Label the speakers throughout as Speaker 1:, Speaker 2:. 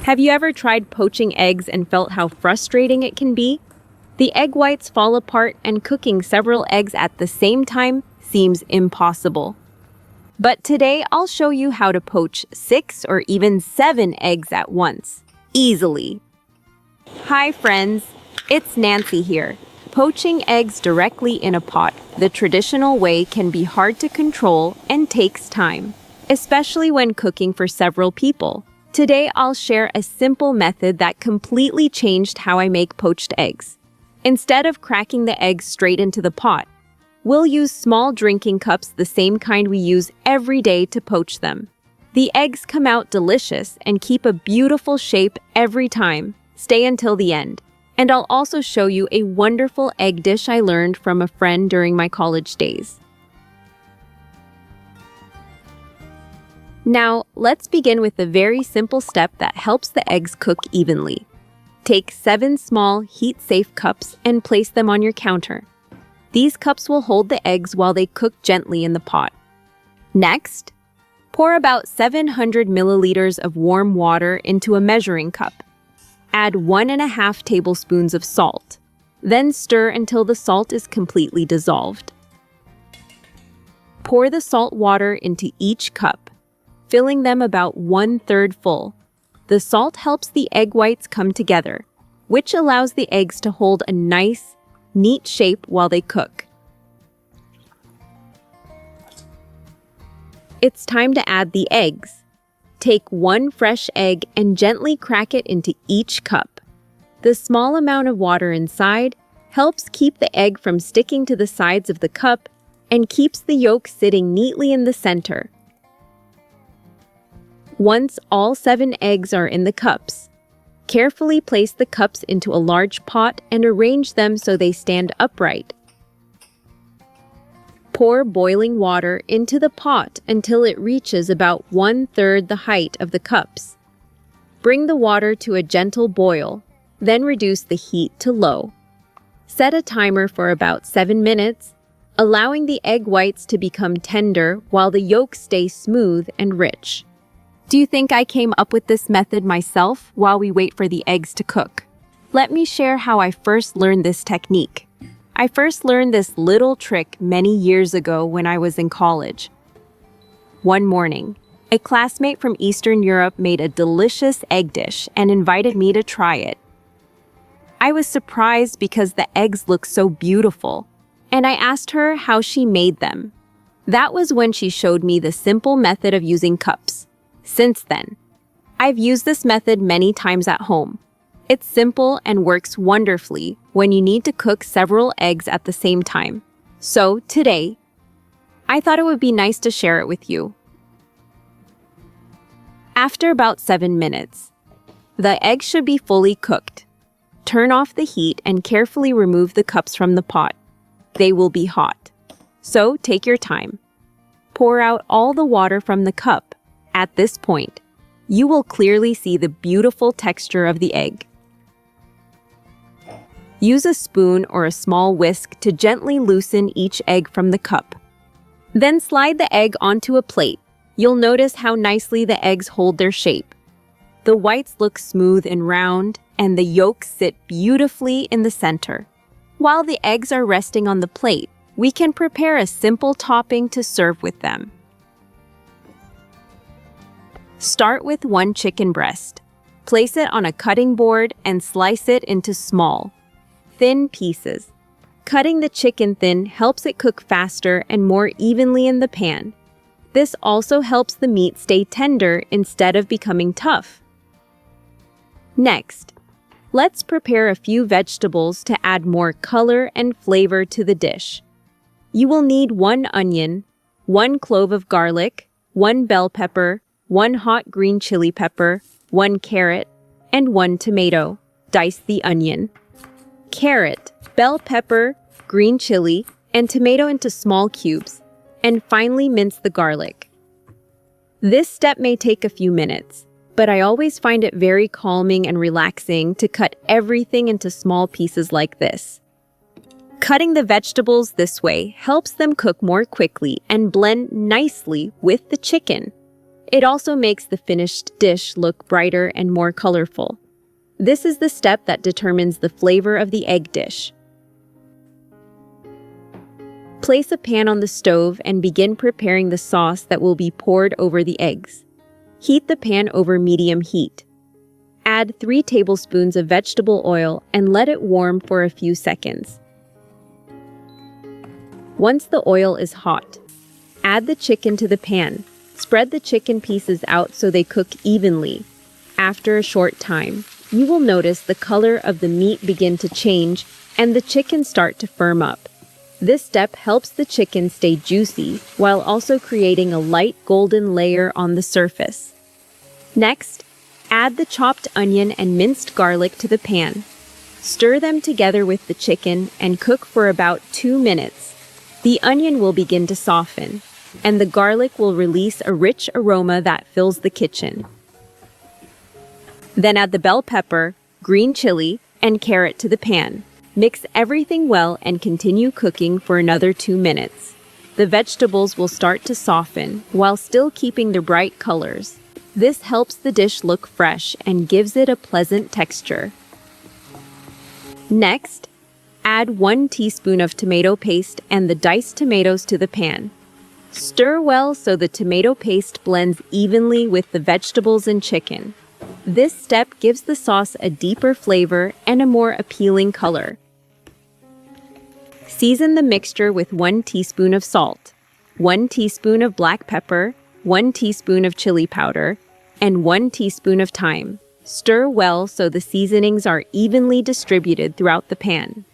Speaker 1: Have you ever tried poaching eggs and felt how frustrating it can be? The egg whites fall apart and cooking several eggs at the same time seems impossible. But today I'll show you how to poach 6 or even 7 eggs at once, easily. Hi friends, it's Nancy here. Poaching eggs directly in a pot, the traditional way, can be hard to control and takes time, especially when cooking for several people. Today I'll share a simple method that completely changed how I make poached eggs. Instead of cracking the eggs straight into the pot, we'll use small drinking cups, the same kind we use every day, to poach them. The eggs come out delicious and keep a beautiful shape every time. Stay until the end. And I'll also show you a wonderful egg dish I learned from a friend during my college days. Now, let's begin with a very simple step that helps the eggs cook evenly. Take 7 small, heat-safe cups and place them on your counter. These cups will hold the eggs while they cook gently in the pot. Next, pour about 700 milliliters of warm water into a measuring cup. Add 1.5 tablespoons of salt. Then stir until the salt is completely dissolved. Pour the salt water into each cup, filling them about 1/3 full. The salt helps the egg whites come together, which allows the eggs to hold a nice, neat shape while they cook. It's time to add the eggs. Take 1 fresh egg and gently crack it into each cup. The small amount of water inside helps keep the egg from sticking to the sides of the cup and keeps the yolk sitting neatly in the center. Once all 7 eggs are in the cups, carefully place the cups into a large pot and arrange them so they stand upright. Pour boiling water into the pot until it reaches about 1/3 the height of the cups. Bring the water to a gentle boil, then reduce the heat to low. Set a timer for about 7 minutes, allowing the egg whites to become tender while the yolks stay smooth and rich. Do you think I came up with this method myself while we wait for the eggs to cook? Let me share how I first learned this technique. I first learned this little trick many years ago when I was in college. One morning, a classmate from Eastern Europe made a delicious egg dish and invited me to try it. I was surprised because the eggs looked so beautiful, and I asked her how she made them. That was when she showed me the simple method of using cups. Since then, I've used this method many times at home. It's simple and works wonderfully when you need to cook several eggs at the same time. So today, I thought it would be nice to share it with you. After about 7 minutes, the eggs should be fully cooked. Turn off the heat and carefully remove the cups from the pot. They will be hot. So take your time. Pour out all the water from the cup. At this point, you will clearly see the beautiful texture of the egg. Use a spoon or a small whisk to gently loosen each egg from the cup. Then slide the egg onto a plate. You'll notice how nicely the eggs hold their shape. The whites look smooth and round, and the yolks sit beautifully in the center. While the eggs are resting on the plate, we can prepare a simple topping to serve with them. Start with 1 chicken breast. Place it on a cutting board and slice it into small, thin pieces. Cutting the chicken thin helps it cook faster and more evenly in the pan. This also helps the meat stay tender instead of becoming tough. Next, let's prepare a few vegetables to add more color and flavor to the dish. You will need 1 onion, 1 clove of garlic, 1 bell pepper, 1 hot green chili pepper, 1 carrot, and 1 tomato. Dice the onion, carrot, bell pepper, green chili, and tomato into small cubes, and finally mince the garlic. This step may take a few minutes, but I always find it very calming and relaxing to cut everything into small pieces like this. Cutting the vegetables this way helps them cook more quickly and blend nicely with the chicken. It also makes the finished dish look brighter and more colorful. This is the step that determines the flavor of the egg dish. Place a pan on the stove and begin preparing the sauce that will be poured over the eggs. Heat the pan over medium heat. Add 3 tablespoons of vegetable oil and let it warm for a few seconds. Once the oil is hot, add the chicken to the pan. Spread the chicken pieces out so they cook evenly. After a short time, you will notice the color of the meat begin to change and the chicken start to firm up. This step helps the chicken stay juicy while also creating a light golden layer on the surface. Next, add the chopped onion and minced garlic to the pan. Stir them together with the chicken and cook for about 2 minutes. The onion will begin to soften, and the garlic will release a rich aroma that fills the kitchen. Then add the bell pepper, green chili, and carrot to the pan. Mix everything well and continue cooking for another 2 minutes. The vegetables will start to soften while still keeping their bright colors. This helps the dish look fresh and gives it a pleasant texture. Next, add 1 teaspoon of tomato paste and the diced tomatoes to the pan. Stir well so the tomato paste blends evenly with the vegetables and chicken. This step gives the sauce a deeper flavor and a more appealing color. Season the mixture with 1 teaspoon of salt, 1 teaspoon of black pepper, 1 teaspoon of chili powder, and 1 teaspoon of thyme. Stir well so the seasonings are evenly distributed throughout the pan.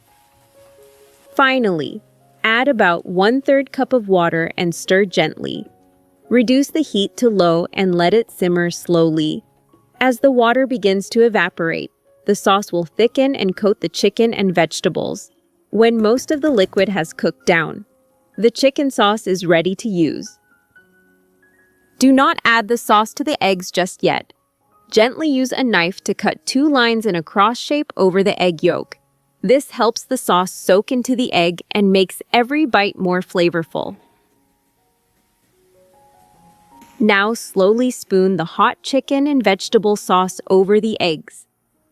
Speaker 1: Finally, add about 1/3 cup of water and stir gently. Reduce the heat to low and let it simmer slowly. As the water begins to evaporate, the sauce will thicken and coat the chicken and vegetables. When most of the liquid has cooked down, the chicken sauce is ready to use. Do not add the sauce to the eggs just yet. Gently use a knife to cut 2 lines in a cross shape over the egg yolk. This helps the sauce soak into the egg and makes every bite more flavorful. Now slowly spoon the hot chicken and vegetable sauce over the eggs.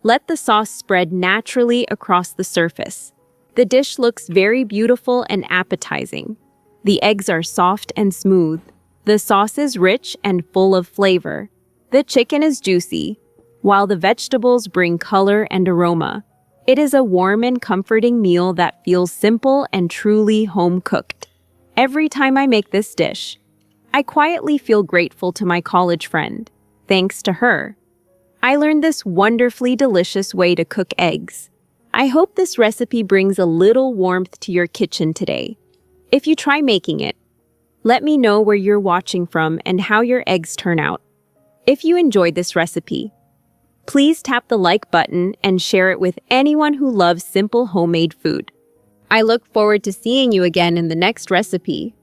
Speaker 1: Let the sauce spread naturally across the surface. The dish looks very beautiful and appetizing. The eggs are soft and smooth. The sauce is rich and full of flavor. The chicken is juicy, while the vegetables bring color and aroma. It is a warm and comforting meal that feels simple and truly home-cooked. Every time I make this dish, I quietly feel grateful to my college friend. Thanks to her, I learned this wonderfully delicious way to cook eggs. I hope this recipe brings a little warmth to your kitchen today. If you try making it, let me know where you're watching from and how your eggs turn out. If you enjoyed this recipe, please tap the like button and share it with anyone who loves simple homemade food. I look forward to seeing you again in the next recipe.